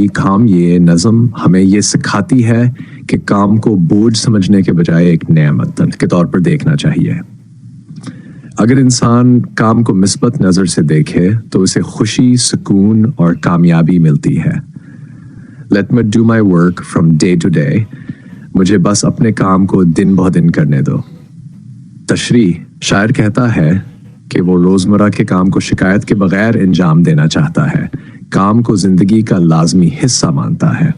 کام یہ نظم ہمیں یہ سکھاتی ہے کہ کام کو بوجھ سمجھنے کے بجائے ایک نعمت کے طور پر دیکھنا چاہیے۔ اگر انسان کام کو مثبت نظر سے دیکھے تو اسے خوشی، سکون اور کامیابی ملتی ہے۔ Let me do my work from day to day۔ مجھے بس اپنے کام کو دن بہ دن کرنے دو۔ تشریح: شاعر کہتا ہے کہ وہ روزمرہ کے کام کو شکایت کے بغیر انجام دینا چاہتا ہے، کام کو زندگی کا لازمی حصہ مانتا ہے۔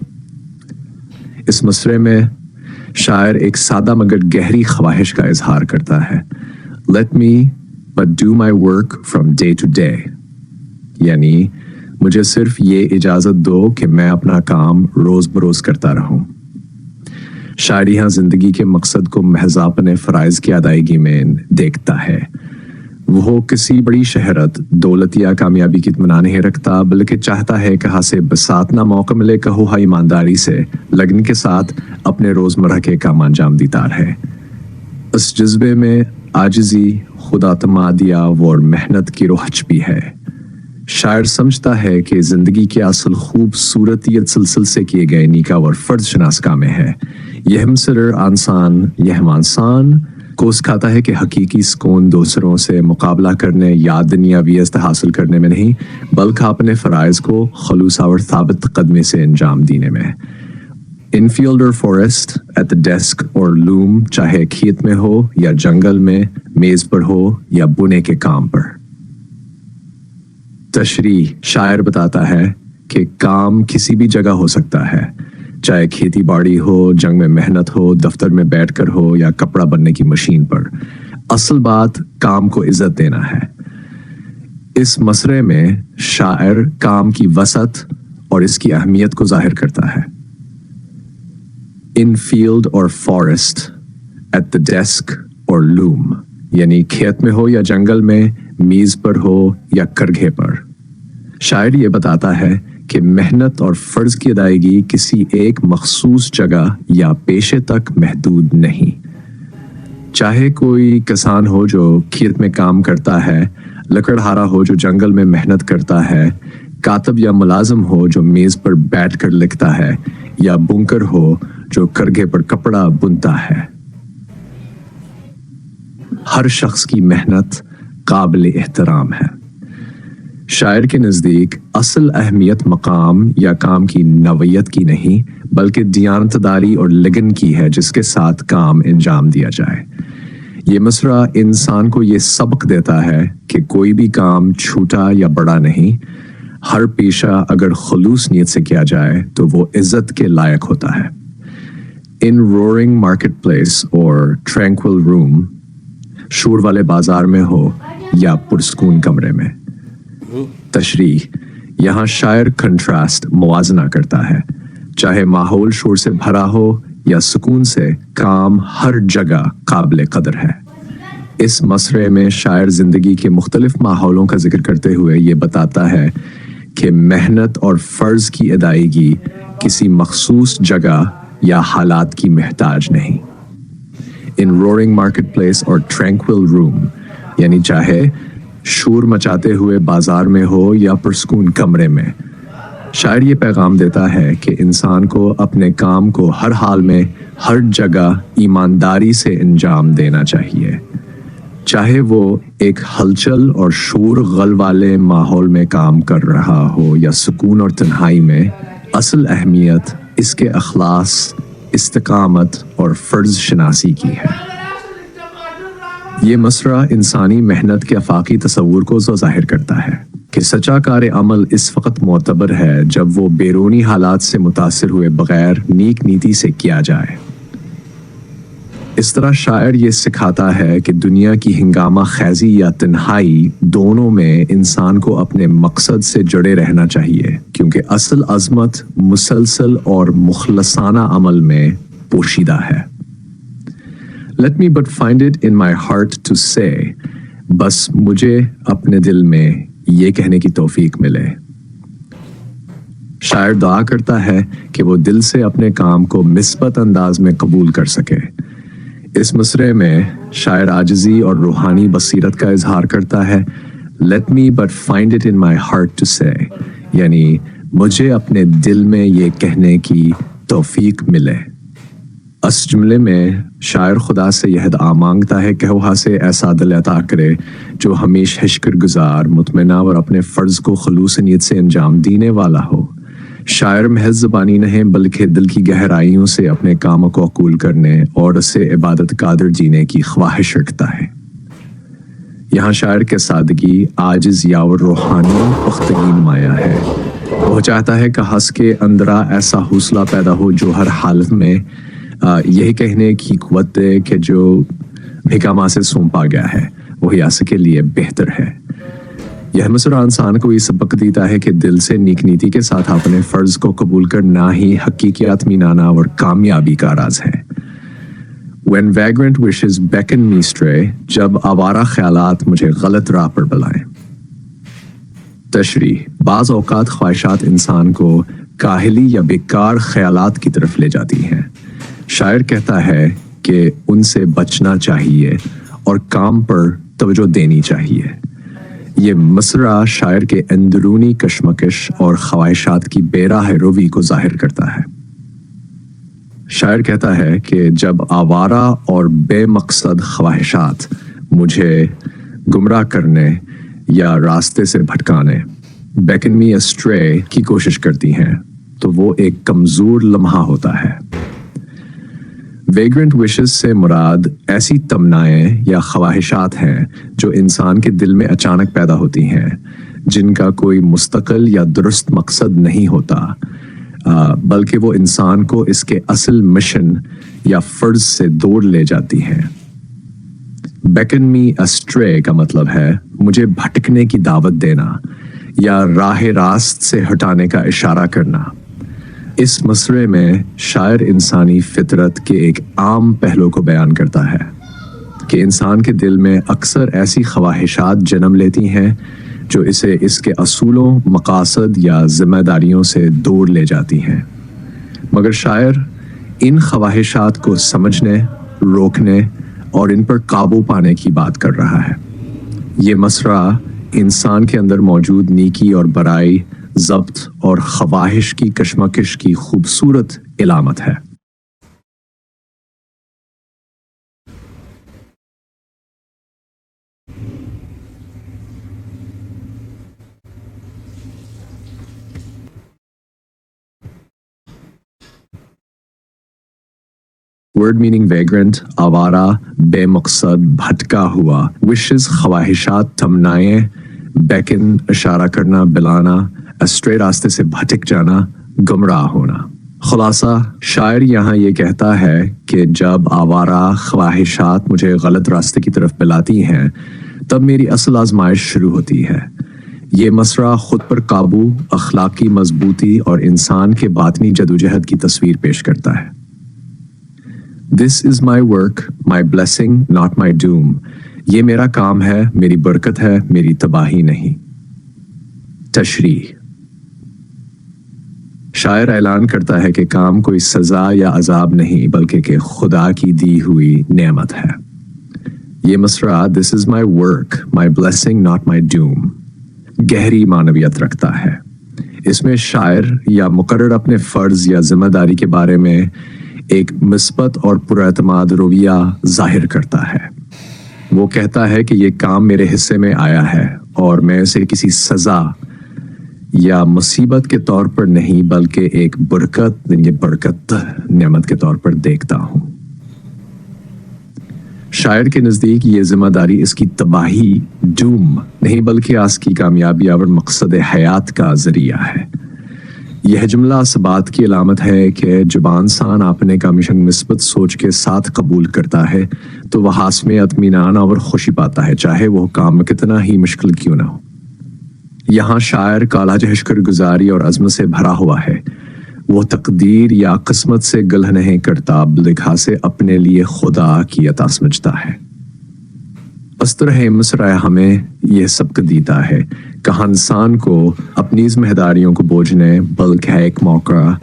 اس مصرعے میں شاعر ایک سادہ مگر گہری خواہش کا اظہار کرتا ہے۔ Let me but do my work from day to day، یعنی مجھے صرف یہ اجازت دو کہ میں اپنا کام روز بروز کرتا رہوں۔ شاعر یہاں زندگی کے مقصد کو محض اپنے فرائض کی ادائیگی میں دیکھتا ہے۔ وہ کسی بڑی شہرت، دولت یا کامیابی کی تمنا نہیں رکھتا، بلکہ چاہتا ہے کہ ہاسے بسات نہ موقع ملے کہو ہا ایمانداری سے لگن کے ساتھ اپنے روزمرہ کے کام انجام دیتا رہے۔ اس جذبے میں عاجزی، خدا اعتمادیہ اور محنت کی روح چھپی ہے۔ شاعر سمجھتا ہے کہ زندگی کی اصل خوبصورتی سلسل سے کیے گئے نیکا اور فرض شناس کامیں ہے۔ یہ ہمسرر انسان کو سکھاتا ہے کہ حقیقی سکون دوسروں سے مقابلہ کرنے یا دنیاوی عزت حاصل کرنے میں نہیں، بلکہ اپنے فرائض کو خلوص اور ثابت قدمی سے انجام دینے میں۔ ان فیلڈ اور فارسٹ، ایٹ دا ڈیسک اور لوم، چاہے کھیت میں ہو یا جنگل میں، میز پر ہو یا بنے کے کام پر۔ تشریح: شاعر بتاتا ہے کہ کام کسی بھی جگہ ہو سکتا ہے، چاہے کھیتی باڑی ہو، جنگ میں محنت ہو، دفتر میں بیٹھ کر ہو یا کپڑا بننے کی مشین پر۔ اصل بات کام کو عزت دینا ہے۔ اس مصرعے میں شاعر کام کی وسعت اور اس کی اہمیت کو ظاہر کرتا ہے۔ ان فیلڈ اور فارسٹ، ایٹ دا ڈیسک اور لوم، یعنی کھیت میں ہو یا جنگل میں، میز پر ہو یا کرگھے پر۔ شاعر یہ بتاتا ہے کہ محنت اور فرض کی ادائیگی کسی ایک مخصوص جگہ یا پیشے تک محدود نہیں۔ چاہے کوئی کسان ہو جو کھیت میں کام کرتا ہے، لکڑہارا ہو جو جنگل میں محنت کرتا ہے، کاتب یا ملازم ہو جو میز پر بیٹھ کر لکھتا ہے، یا بنکر ہو جو کرگھے پر کپڑا بنتا ہے۔ ہر شخص کی محنت قابل احترام ہے۔ شاعر کے نزدیک اصل اہمیت مقام یا کام کی نوعیت کی نہیں، بلکہ دیانتداری اور لگن کی ہے جس کے ساتھ کام انجام دیا جائے۔ یہ مصرعہ انسان کو یہ سبق دیتا ہے کہ کوئی بھی کام چھوٹا یا بڑا نہیں، ہر پیشہ اگر خلوص نیت سے کیا جائے تو وہ عزت کے لائق ہوتا ہے۔ ان رورنگ مارکیٹ پلیس اور ٹرینکول روم، شور والے بازار میں ہو یا پرسکون کمرے میں۔ تشریح: یہاں شاعر کنٹراسٹ، موازنہ کرتا ہے۔ چاہے ماحول شور سے بھرا ہو یا سکون سے، کام ہر جگہ قابل قدر ہے۔ اس مصرعے میں شاعر زندگی کے مختلف ماحولوں کا ذکر کرتے ہوئے یہ بتاتا ہے کہ محنت اور فرض کی ادائیگی کسی مخصوص جگہ یا حالات کی محتاج نہیں۔ ان رورنگ مارکیٹ پلیس اور ٹرینکول روم، یعنی چاہے شور مچاتے ہوئے بازار میں ہو یا پرسکون کمرے میں۔ شاعر یہ پیغام دیتا ہے کہ انسان کو اپنے کام کو ہر حال میں، ہر جگہ ایمانداری سے انجام دینا چاہیے، چاہے وہ ایک ہلچل اور شور غل والے ماحول میں کام کر رہا ہو یا سکون اور تنہائی میں۔ اصل اہمیت اس کے اخلاص، استقامت اور فرض شناسی کی ہے۔ یہ مصرعہ انسانی محنت کے آفاقی تصور کو ظاہر کرتا ہے کہ سچا کار عمل اس وقت معتبر ہے جب وہ بیرونی حالات سے متاثر ہوئے بغیر نیک نیتی سے کیا جائے۔ اس طرح شاعر یہ سکھاتا ہے کہ دنیا کی ہنگامہ خیزی یا تنہائی دونوں میں انسان کو اپنے مقصد سے جڑے رہنا چاہیے، کیونکہ اصل عظمت مسلسل اور مخلصانہ عمل میں پوشیدہ ہے۔ Let me but find it in my heart to say، بس مجھے اپنے دل میں یہ کہنے کی توفیق ملے۔ شاعر دعا کرتا ہے کہ وہ دل سے اپنے کام کو مثبت انداز میں قبول کر سکے۔ اس مصرعے میں شاعر عاجزی اور روحانی بصیرت کا اظہار کرتا ہے۔ Let me but find it in my heart to say، یعنی मुझे अपने दिल में ये कहने की तौफीक मिले। इस जुमले में शायर खुदा से यह दुआ मांगता है कि वहाँ से ऐसा दिल अता करे जो हमेशा शुक्रगुजार, मुतमना और अपने फ़र्ज़ को खलूस नीयत से अंजाम देने वाला हो। शायर महज ज़बानी नहीं बल्कि दिल की गहराइयों से अपने कामों को अकूल करने और उसे इबादत कादर जीने की ख्वाहिश रखता है। यहाँ शायर के सादगी, आजिज़ या और रूहानी पुख्तगी नुमाया है। वो चाहता है कि हंस के अंदरा ऐसा हौसला पैदा हो जो हर हालत में यही कहने की कुव्वत दे कि जो भिकामा से सौंपा गया है वही आसे के लिए बेहतर है। यह मसरा इंसान को ये सबक देता है कि दिल से नेक नीति के साथ अपने फ़र्ज़ को कबूल करना ही हकीकी इत्मीनान और कामयाबी का राज है। When vagrant wishes beckon me stray, जब आवारा ख्यालात मुझे गलत राह पर बुलाएं। तशरीह, बाज़ औक़ात ख्वाहिशात इंसान को काहिली या बेकार ख्यालात की तरफ ले जाती हैं। शायर कहता है कि उनसे बचना चाहिए और काम पर तवज्जो देनी चाहिए। ये मसरा शायर के अंदरूनी कशमकश और ख्वाहिशात की बेराह रोवी को जाहिर करता है। शायर कहता है कि जब आवारा और बेमकसद ख्वाहिशात मुझे गुमराह करने या रास्ते से भटकाने, बेकन मी अस्ट्रे की कोशिश करती हैं, तो वो एक कमज़ोर लम्हा होता है। वेग्रेंट विशेस से मुराद ऐसी तमन्नाएं या ख्वाहिशात हैं जो इंसान के दिल में अचानक पैदा होती हैं, जिनका कोई मुस्तकिल या दुरुस्त मकसद नहीं होता, बल्कि वो इंसान को इसके असल मिशन या फ़र्ज से दूर ले जाती हैं। बेकन मी अस्ट्रे का मतलब है मुझे भटकने की दावत देना या राह रास्त से हटाने का इशारा करना। इस मसरे में शायर इंसानी फितरत के एक आम पहलू को बयान करता है कि इंसान के दिल में अक्सर ऐसी ख्वाहिशात जन्म लेती हैं जो इसे इसके असूलों, मकासद या जिम्मेदारियों से दूर ले जाती हैं। मगर शायर इन ख्वाहिशात को समझने, रोकने और इन पर काबू पाने की बात कर रहा है। ये मसरा इंसान के अंदर मौजूद नेकी और बुराई, ज़ब्त और ख्वाहिश की कशमकश की खूबसूरत इलामत है। वर्ड मीनिंग वेग्रेंट, आवारा, बेमकसद, भटका हुआ। विशेस, ख्वाहिशात, तमन्नाएं। बेकन, इशारा करना, बुलाना। अस्ट्रे, रास्ते से भटक जाना, गुमराह होना। खुलासा, शायर यहाँ ये कहता है कि जब आवारा ख्वाहिशात मुझे गलत रास्ते की तरफ बुलाती हैं, तब मेरी असल आजमाइश शुरू होती है। ये मसरा खुद पर काबू, अखलाकी मजबूती और इंसान के बातनी जदोजहद की तस्वीर पेश करता है। This is my work, my blessing, not my doom. ये मेरा काम है, मेरी बरकत है, मेरी तबाही नहीं। तशरीह, शायर ऐलान करता है कि काम कोई सजा या अजाब नहीं बल्कि कि खुदा की दी हुई नेमत है। ये मसरा this is my work, my blessing, not my doom गहरी मानवियत रखता है। इसमें शायर या मुकर्रर अपने फ़र्ज या जिम्मेदारी के बारे में एक मिस्बत और पुरएतमाद रवैया जाहिर करता है। वो कहता है कि ये काम मेरे हिस्से में आया है और मैं इसे किसी सज़ा या मुसीबत के तौर पर नहीं बल्कि एक बरकत नेमत के तौर पर देखता हूँ। शायर के नज़दीक ये जिम्मेदारी इसकी तबाही, डूम नहीं बल्कि आज की कामयाबी और मकसद हयात का ज़रिया है। यह जुमला इस बात की अलामत है कि जुबान सान आपने का मिशन मिस्बत सोच के साथ कबूल करता है तो वह हासमे इत्मीनान और खुशी पाता है, चाहे वह काम कितना ही मुश्किल क्यों ना हो। यहाँ शायर काला शुक्रगुजारी और अज़्म से भरा हुआ है। वो तकदीर या किस्मत से गलह नहीं करता बल्कि से अपने लिए खुदा की अता समझता है। इस तरह मसरा हमें यह सबक देता है कि इंसान को अपनी जिम्मेदारियों को बोझने बल्कि एक मौका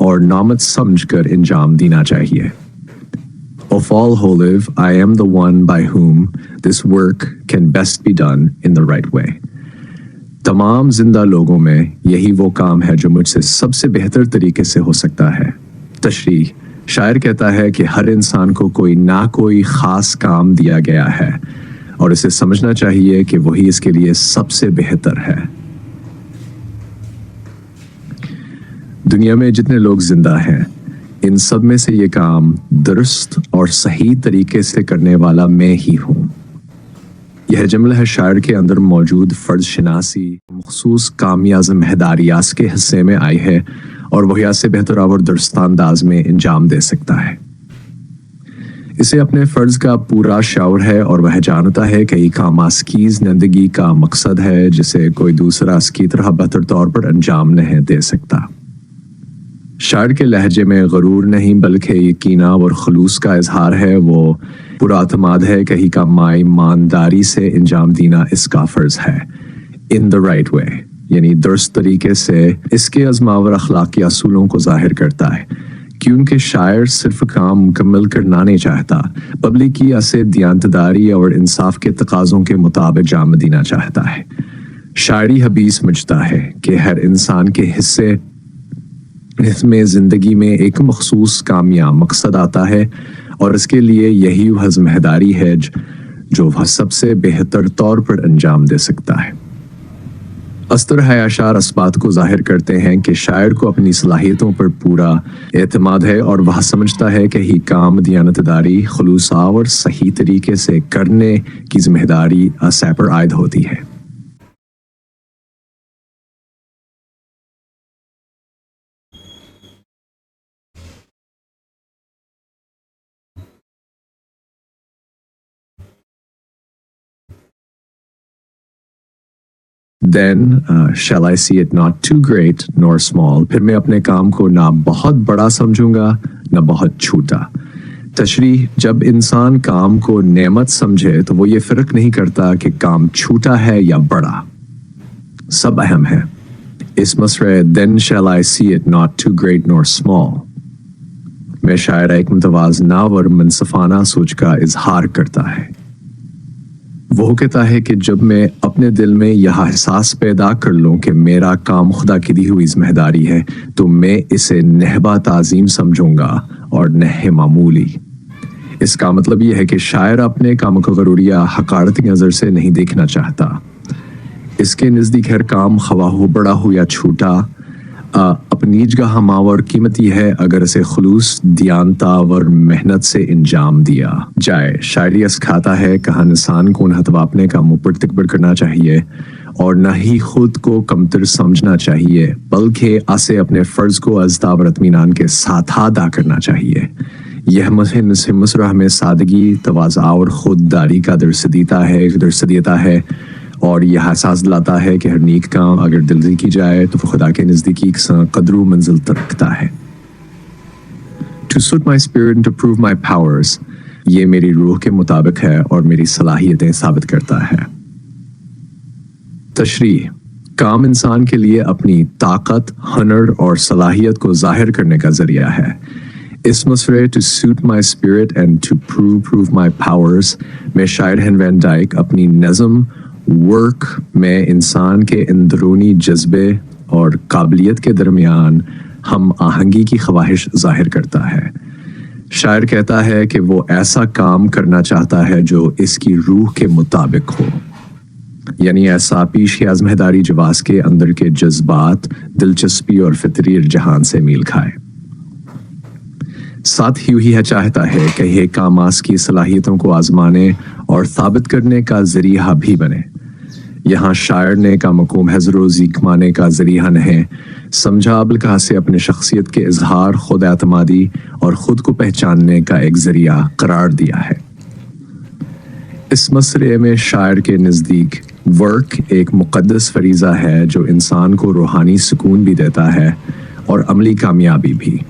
और नामत समझकर अंजाम देना चाहिए। Of all who live, I am the one by whom this work can best be done in the right way. तमाम जिंदा लोगों में यही वो काम है जो मुझसे सबसे बेहतर तरीके से हो सकता है। तशरीह, शायर कहता है कि हर इंसान को कोई ना कोई खास काम दिया गया है और इसे समझना चाहिए कि वही इसके लिए सबसे बेहतर है। दुनिया में जितने लोग जिंदा हैं, इन सब में से ये काम दुरुस्त और सही तरीके से करने वाला मैं ही हूँ। यह जुमला है शायर के अंदर मौजूद फर्ज शनासी मखसूस कामियाज महदारियास के हिस्से में आई है और वह से बेहतर और दुरुस्त अंदाज में इंजाम दे सकता है। इसे अपने फर्ज का पूरा शौर है और वह जानता है कि ये काम आसकीज जिंदगी का मकसद है जिसे कोई दूसरा इसकी तरह बेहतर तौर पर अंजाम नहीं दे सकता। शायर के लहजे में गरूर नहीं बल्कि यकीना और खलूस का इजहार है। वो पूरा अतमाद है कि ही काम ईमानदारी से इंजाम देना इसका फर्ज है, इन द राइट वे, यानी दुरुस्त तरीके से। इसके अज़मावर अखलाकी असूलों को जाहिर करता है क्योंकि शायर सिर्फ काम मुकम्मल करना नहीं चाहता, पब्लिकी असे दियानतदारी और इंसाफ के तकाज़ों के मुताबिक जाम देना चाहता है। शायरी हबीब समझता है कि हर इंसान के हिस्से इसमें ज़िंदगी में एक मखसूस कामयाब मकसद आता है और इसके लिए यही वह ज़िम्मेदारी है जो वह सबसे बेहतर तौर पर अंजाम दे सकता है। अस्तर है अशार इस बात को जाहिर करते हैं कि शायर को अपनी सलाहियतों पर पूरा एतमाद है और वह समझता है कि ही काम दियानतदारी खलूसा और सही तरीके से करने की जिम्मेदारी असा पर आयद होती है। Then shall I see it not too great nor small, फिर मैं अपने काम को ना बहुत बड़ा समझूंगा ना बहुत छोटा। तशरीह, जब इंसान काम को नेमत समझे तो वो ये फर्क नहीं करता कि काम छोटा है या बड़ा, सब अहम है। इस मसरे then shall I see it not too great nor small में शायर एक मुतवाज़ना और मनसफाना सोच का इजहार करता है। वो कहता है कि जब मैं अपने दिल में यह एहसास पैदा कर लूँ कि मेरा काम खुदा की दी हुई जिम्मेदारी है तो मैं इसे नहबा ताज़ीम समझूंगा और नह मामूली। इसका मतलब यह है कि शायर अपने काम को गरूर या हकारती नज़र से नहीं देखना चाहता। इसके नज़दीक हर काम खवा हो बड़ा हो या छोटा अपनी जगह मावर कीमती है अगर इसे खलूस दियानता और मेहनत से इंजाम दिया जाए। शायरी सिखाता है कि इंसान को हतवापने का मुँह पर तकबर करना चाहिए और न ही खुद को कमतर समझना चाहिए बल्कि आसे अपने फ़र्ज को अज़्दा और इत्मीनान के साथ अदा करना चाहिए। यह मसरा हमें सादगी, तवाज़ा और खुददारी का दर्स देता है और यह एहसास दिलाता है कि हर नेक काम अगर दिल से की जाए तो खुदा के नज़दीकी कदर मंजिल तक रखता है। To suit my spirit and to prove my powers, ये मेरी रूह के मुताबिक है और मेरी सलाहियतें साबित करता है। तशरीह, काम इंसान के लिए अपनी ताकत, हुनर और सलाहियत को जाहिर करने का जरिया है। इस मसरे to suit my spirit and to prove my powers में शायर हेनरी वैन डाइक अपनी नज़म वर्क में इंसान के अंदरूनी जज्बे और काबिलियत के दरमियान हम आहंगी की ख्वाहिश जाहिर करता है। शायर कहता है कि वो ऐसा काम करना चाहता है जो इसकी रूह के मुताबिक हो, यानी ऐसा पेश आज़महदारी जवास के अंदर के जज्बात, दिलचस्पी और फितरी जहान से मील खाए। साथ ही है चाहता है कि यह काम की सलाहियतों को आजमाने और साबित करने का जरिया भी बने। यहाँ शायर ने का मक़ूम है ज़रूरी कमाने का जरिया नहीं समझा बल्कि से अपने शख्सियत के इजहार, खुद एतमादी और ख़ुद को पहचानने का एक ज़रिया करार दिया है। इस मसले में शायर के नज़दीक वर्क एक मुक़द्दस फरीज़ा है जो इंसान को रूहानी सुकून भी देता है और अमली कामयाबी भी।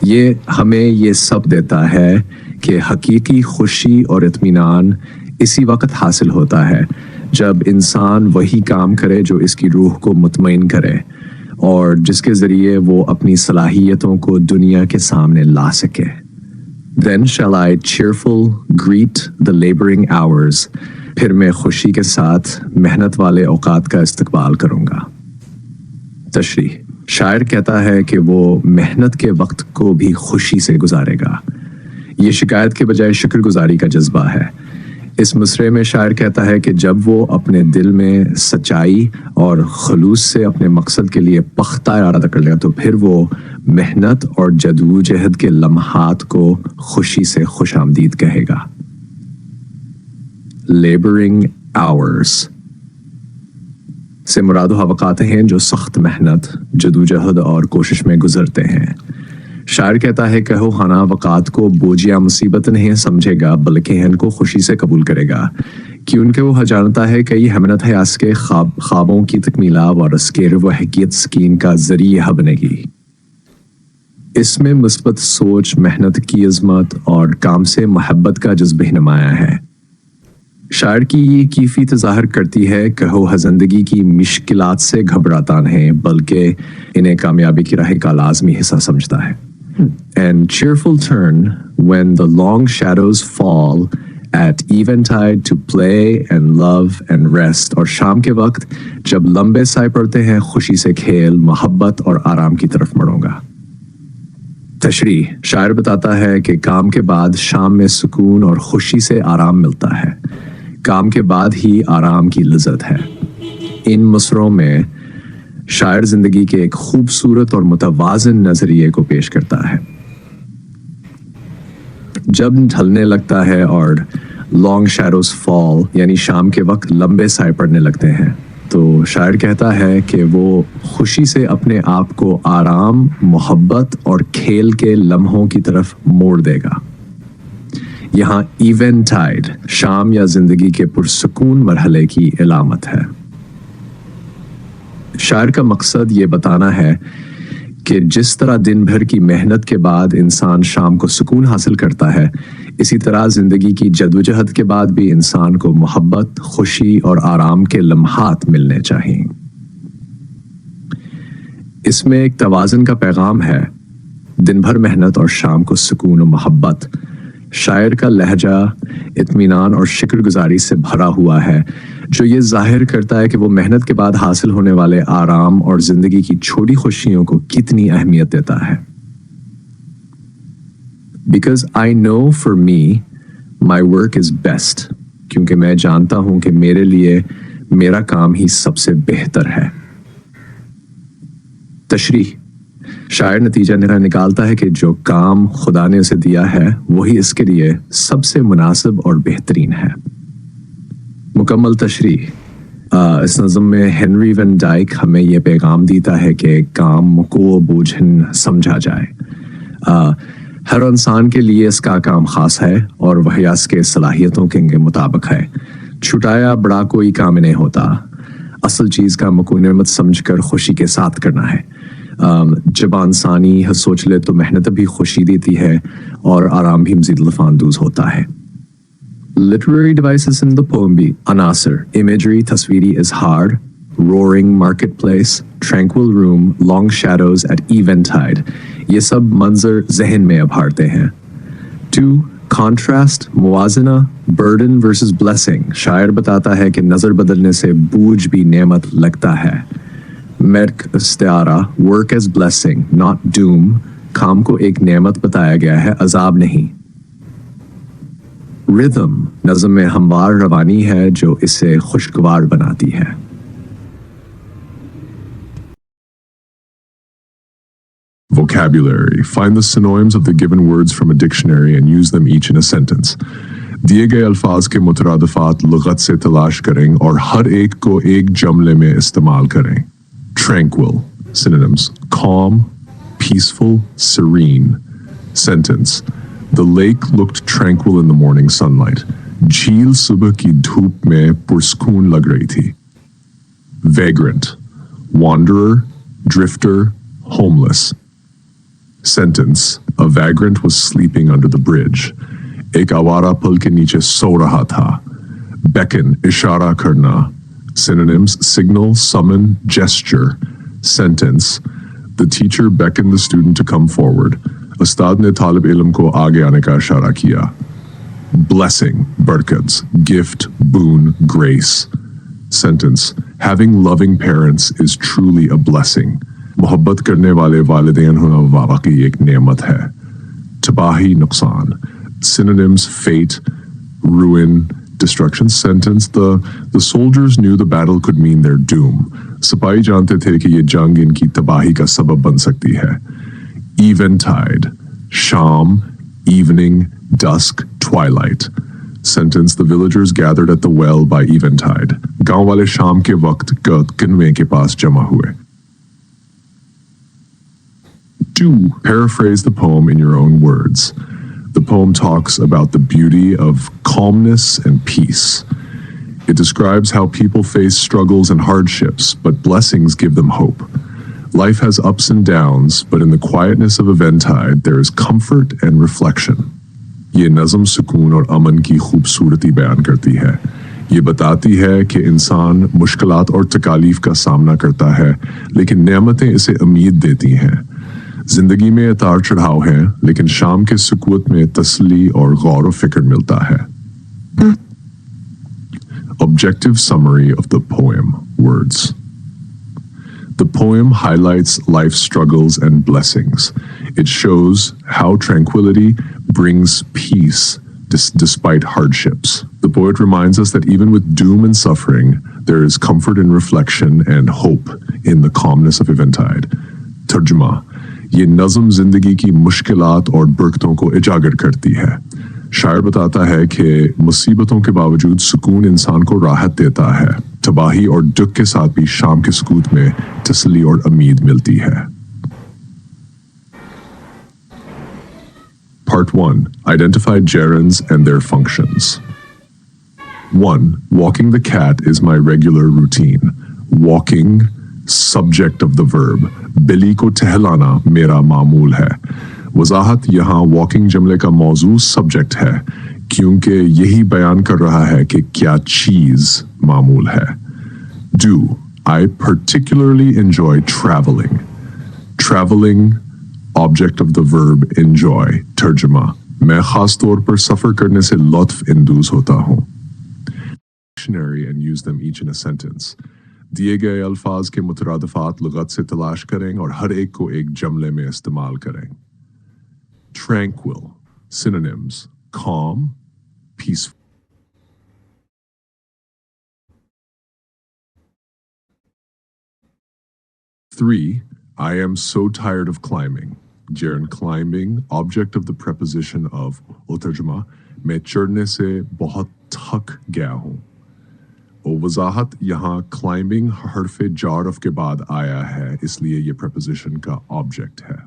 ये हमें ये सब देता है कि हकीकी खुशी और इत्मीनान इसी वक्त हासिल होता है जब इंसान वही काम करे जो इसकी रूह को मुतमईन करे और जिसके ज़रिए वो अपनी सलाहियतों को दुनिया के सामने ला सके। Then shall I cheerful greet the laboring hours फिर मैं खुशी के साथ मेहनत वाले औकात का इस्तकबाल करूंगा। तशरीह, शायर कहता है कि वो मेहनत के वक्त को भी खुशी से गुजारेगा। ये शिकायत के बजाय शुक्रगुजारी का जज्बा है। इस मिसरे में शायर कहता है कि जब वो अपने दिल में सच्चाई और खलूस से अपने मकसद के लिए पख्ता इरादा कर लेगा तो फिर वो मेहनत और जदोजहद के लम्हात को खुशी से खुशामदीद कहेगा। लेबरिंग आवर्स से मुराद अवकात हैं जो सख्त मेहनत, जदोजहद और कोशिश में गुजरते हैं। शायर कहता है कहो खाना वक़ात को बोझ या मुसीबत नहीं समझेगा बल्कि इनको खुशी से कबूल करेगा कि उनके वो जानता है कि ये हमनत हयास के ख्वाबों की तकमीला और अस्केर व हकीकत स्कीन का जरिया बनेगी। इसमें मुस्बत सोच, मेहनत की अजमत और काम से मोहब्बत का जज्बा नुमाया है। शायर की ये कीफियत ज़ाहिर करती है कहो ज़िंदगी की मुश्किलात से घबराता नहीं बल्कि इन्हें कामयाबी की राह का लाजमी हिस्सा समझता है। And cheerful turn when the long shadows fall at eventide to play and love and rest। और शाम के वक्त जब लंबे साए पड़ते हैं खुशी से खेल, मोहब्बत और आराम की तरफ मुड़ूंगा। तशरीह, शायर बताता है कि काम के बाद शाम में सुकून और खुशी से आराम मिलता है। काम के बाद ही आराम की लज्जत है। इन मसरों में शायर जिंदगी के एक खूबसूरत और मुतवाज़िन नजरिए को पेश करता है। जब ढलने लगता है और लॉन्ग शैडोज फॉल यानी शाम के वक्त लंबे साए पड़ने लगते हैं तो शायर कहता है कि वो खुशी से अपने आप को आराम, मोहब्बत और खेल के लम्हों की तरफ मोड़ देगा। यहाँ इवेंटाइड शाम या जिंदगी के पुरसुकून मरहले की इलामत है। शायर का मकसद ये बताना है कि जिस तरह दिन भर की मेहनत के बाद इंसान शाम को सुकून हासिल करता है, इसी तरह जिंदगी की जदोजहद के बाद भी इंसान को मोहब्बत, खुशी और आराम के लम्हात मिलने चाहिए। इसमें एक तवाज़ुन का पैगाम है, दिन भर मेहनत और शाम को सुकून और मोहब्बत। शायर का लहजा इत्मीनान और शुक्रगुजारी से भरा हुआ है जो ये जाहिर करता है कि वो मेहनत के बाद हासिल होने वाले आराम और जिंदगी की छोटी खुशियों को कितनी अहमियत देता है। Because I know for me my work is best, क्योंकि मैं जानता हूं कि मेरे लिए मेरा काम ही सबसे बेहतर है। तशरीह, शायर नतीजा निकालता है कि जो काम खुदा ने उसे दिया है वही इसके लिए सबसे मुनासिब और बेहतरीन है। मुकम्मल तशरीह, इस नज़म में हेनरी वैन डाइक हमें यह पैगाम देता है कि काम को बोझन समझा जाए। हर इंसान के लिए इसका काम खास है और वह इसके सलाहियतों के मुताबिक है। छुटाया बड़ा कोई काम नहीं होता, असल चीज़ का मकूनमत समझकर खुशी के साथ करना है। जब इंसानी सोच ले तो मेहनत भी खुशी देती है और आराम भी मज़ीद लुत्फ़ानंदोज़ होता है। Literary devices in the poem be anasir, imagery, taswiri is hard, roaring marketplace, tranquil room, long shadows at eventide। ये सब मंजर जहन में उभारते हैं। 2. Contrast, मुवाजना, burden versus blessing। शायर बताता है कि नज़र बदलने से बोझ भी नेमत लगता है। Merk istiara, work as blessing, not doom। काम को एक नेमत बताया गया है, अजाब नहीं। Rhythm, नज़म में हमवार रवानी है जो इसे खुशगवार बनाती है। Vocabulary. Find the synonyms of the given words from a dictionary and use them each in a sentence. दिए गए अल्फाज के मुतरादिफात लुगत से तलाश करें और हर एक को एक जुमले में इस्तेमाल करें। Tranquil. Synonyms: calm, peaceful, serene. Sentence: The lake looked tranquil in the morning sunlight. झील सुबह की धूप में पुरस्कून लग रही थी। Vagrant. Wanderer, drifter, homeless. Sentence: A vagrant was sleeping under the bridge. एक आवारा पुल के नीचे सो रहा था। Beckon, इशारा करना. Synonyms: signal, summon, gesture. Sentence: The teacher beckoned the student to come forward. उस्ताद ने तालिब इल्म को आगे आने का इशारा किया। Blessing, Barkats, gift, boon, grace. Sentence: having loving parents is truly a blessing. मोहब्बत करने वाले वालिदैन होना वाकई एक नेमत है. Tabahi, nuqsan. Synonyms: fate, ruin, destruction. Sentence: the soldiers knew the battle could mean their doom. सिपाही जानते थे कि ये जंग इनकी तबाही का सबब बन सकती है. Eventide, sham, evening, dusk, twilight. Sentence: the villagers gathered at the well by eventide. गांव वाले शाम के वक्त किनवे के पास जमा हुए. 2. Paraphrase the poem in your own words. The poem talks about the beauty of calmness and peace. It describes how people face struggles and hardships, but blessings give them hope. Life has ups and downs, but in the quietness of eventide, there is comfort and reflection. ये नज़म सुकून और अमन की खूबसूरती बयान करती है. ये बताती है कि इंसान मुश्किलात और तकालीफ का सामना करता है, लेकिन नेमतें इसे उम्मीद देती हैं. जिंदगी में उतार चढ़ाव हैं, लेकिन शाम के सुकूत में तसल्ली और गौर व फिक्र मिलता है. Objective summary of the poem. Words. The poem highlights life's struggles and blessings. It shows how tranquility brings peace despite hardships. The poet reminds us that even with doom and suffering, there is comfort in reflection and hope in the calmness of eventide. Tarjuma. ये नज़म जिंदगी की मुश्किलात और बरकतों को इजागर करती है. शायर बताता है कि मुसीबतों के बावजूद सुकून इंसान को राहत देता है. तबाही और दुख के साथ भी शाम के सुकूत में तसल्ली और उम्मीद मिलती है. Part 1. Identify gerunds and their functions. 1. Walking the cat is my regular routine. Walking, subject of the verb. बिल्ली को टहलाना मेरा मामूल है. वजाहत: यहाँ walking जुमले का मौजू subject है, क्योंकि यही बयान कर रहा है कि क्या चीज मामूल है. Do. I particularly enjoy traveling. Traveling, object of the verb enjoy. तर्जुमा: मैं खास तौर पर सफर करने से लुत्फ इंदूज होता हूँ. Dictionary and use them each in a sentence. दिए गए अल्फाज के मुतरादिफात लुगत से तलाश करें और हर एक को एक जुमले में इस्तेमाल करें. Tranquil. Synonyms: calm, peaceful. 3. I am so tired of climbing. Gerund climbing, object of the preposition of. तर्जुमा: मैं चढ़ने से बहुत थक गया हूँ. वजाहत: यहाँ climbing हर्फ जारफ के बाद आया है, इसलिए ये preposition का object है.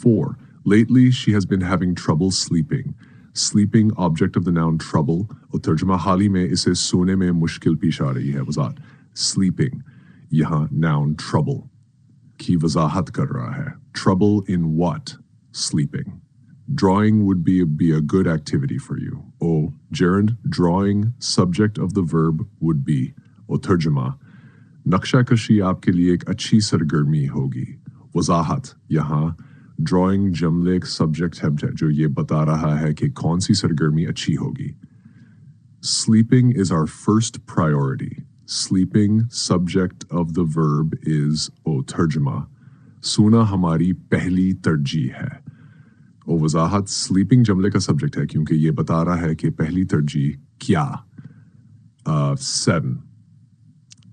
4. Lately she has been having trouble sleeping. Sleeping, object of the noun trouble. और तर्जुमा: हाल ही में इसे सोने में मुश्किल पेश आ रही है. वजाहत: sleeping, यहाँ noun trouble की वजाहत कर रहा है. Trouble in what? Sleeping. Drawing would be a good activity for you. O. Gerund drawing, subject of the verb would be. O तर्जुमा: नक्शा कशी आपके लिए एक अच्छी सरगर्मी होगी. वजाहत: यहाँ drawing जुमले subject है जो ये बता रहा है कि कौन सी सरगर्मी अच्छी होगी. Sleeping is our first priority. Sleeping, subject of the verb is. O तर्जुमा: सोना हमारी पहली तरजीह है. ओ वजाहत: स्लीपिंग जुमले का सब्जेक्ट है, क्योंकि ये बता रहा है कि पहली तरजीह क्या. 7.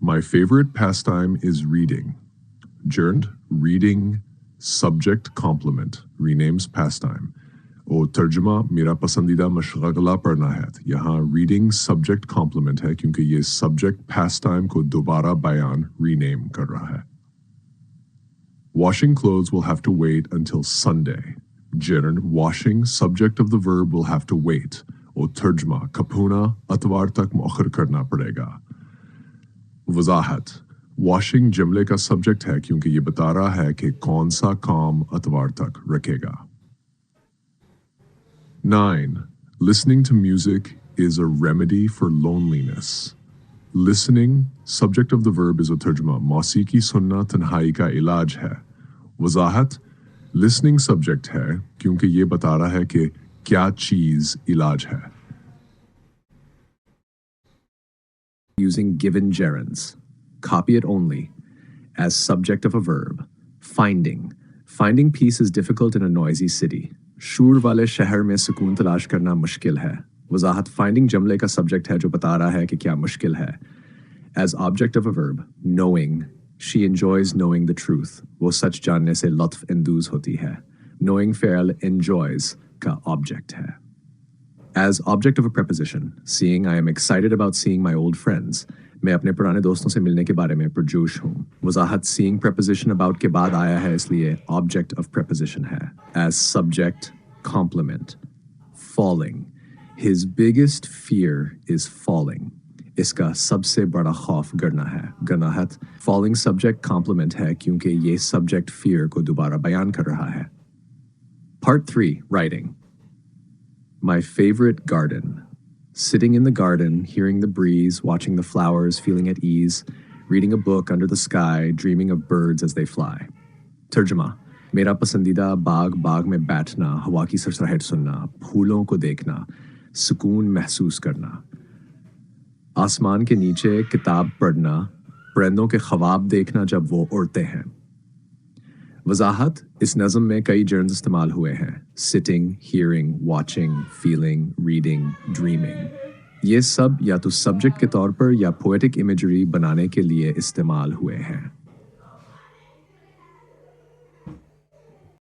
My favorite pastime is reading. Gerund reading, subject complement, renames pastime. ओ तर्जुमा: मेरा पसंदीदा मशगला पढ़ना है. यहाँ reading subject complement है, क्योंकि ये subject pastime को दोबारा बयान rename कर रहा है. Washing clothes will have to wait until Sunday. Gerund washing, subject of the verb will have to wait. O तर्जुमा: कपूना अतवार तक मुअख्खर करना पड़ेगा. वजाहत: washing जुमले का सब्जेक्ट है, क्योंकि ये बता रहा है कि कौन सा काम अतवार तक रखेगा. 9. Listening to music is a remedy for loneliness. Listening, subject of the verb is a तर्जुमा: मौसीकी सुनना तन्हाई का इलाज है. वजाहत: listening subject है, क्योंकि ये बता रहा है कि क्या चीज इलाज है? Using given gerunds. Copy it only. As subject of a verb. Finding. Finding peace is difficult in a noisy city. शोर वाले शहर में सुकून तलाश करना मुश्किल है. वजाहत finding जमले का subject है जो बता रहा है कि क्या मुश्किल है. As object of a verb. Knowing. She enjoys knowing the truth. वो सच जानने से लत्फ इंदूज होती है. Knowing फेल enjoys का object है. As object of a preposition. Seeing, I am excited about seeing my old friends. मैं अपने पुराने दोस्तों से मिलने के बारे में पुरजोश हूँ. वजाहत seeing preposition about के बाद आया है इसलिए object of preposition है. As subject, complement. Falling. His biggest fear is falling. इसका सबसे बड़ा खौफ गिरना है. गनाहत falling subject complement है क्योंकि ये subject fear को दोबारा बयान कर रहा है. Part 3. Writing. My favorite garden. Sitting in the garden, hearing the breeze, watching the flowers, feeling at ease, reading a book under the sky, dreaming of birds as they fly. Tarjuma. मेरा पसंदीदा बाग में बैठना, हवा की सरसराहट सुनना, फूलों को देखना, सुकून महसूस करना. आसमान के नीचे किताब पढ़ना, परिंदों के ख्वाब देखना जब वो उड़ते हैं. वजाहत इस नज़म में कई जर्न्स इस्तेमाल हुए हैं. Sitting, hearing, watching, feeling, reading, dreaming. ये सब या तो सब्जेक्ट के तौर पर या पोएटिक इमेजरी बनाने के लिए इस्तेमाल हुए हैं.